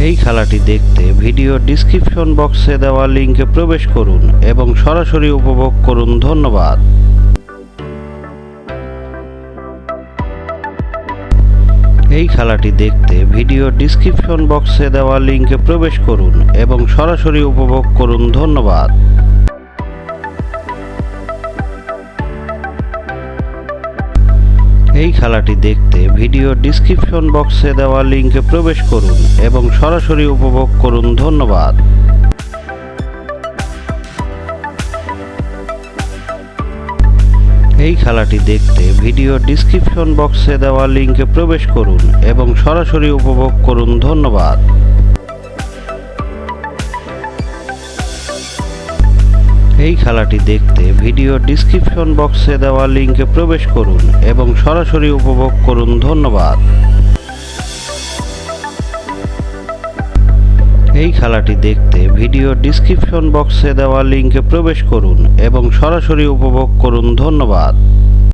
এই খেলাটি দেখতে ভিডিও ডেসক্রিপশন বক্সে দেওয়া লিংকে প্রবেশ করুন এবং সরাসরি উপভোগ করুন। ধন্যবাদ। এই খেলাটি দেখতে ভিডিও ডেসক্রিপশন বক্সে দেওয়া লিংকে প্রবেশ করুন এবং সরাসরি উপভোগ করুন। ধন্যবাদ। এই খেলাটি দেখতে ভিডিও ডেসক্রিপশন বক্সে দেওয়া লিংকে প্রবেশ করুন এবং সরাসরি উপভোগ করুন। ধন্যবাদ। এই খেলাটি দেখতে ভিডিও ডেসক্রিপশন বক্সে দেওয়া লিংকে প্রবেশ করুন এবং সরাসরি উপভোগ করুন। ধন্যবাদ। এই খেলাটি দেখতে ভিডিও ডেসক্রিপশন বক্সে দেওয়া লিংকে প্রবেশ করুন এবং সরাসরি উপভোগ করুন। ধন্যবাদ। এই খেলাটি দেখতে ভিডিও ডেসক্রিপশন বক্সে দেওয়া লিংকে প্রবেশ করুন এবং সরাসরি উপভোগ করুন। ধন্যবাদ।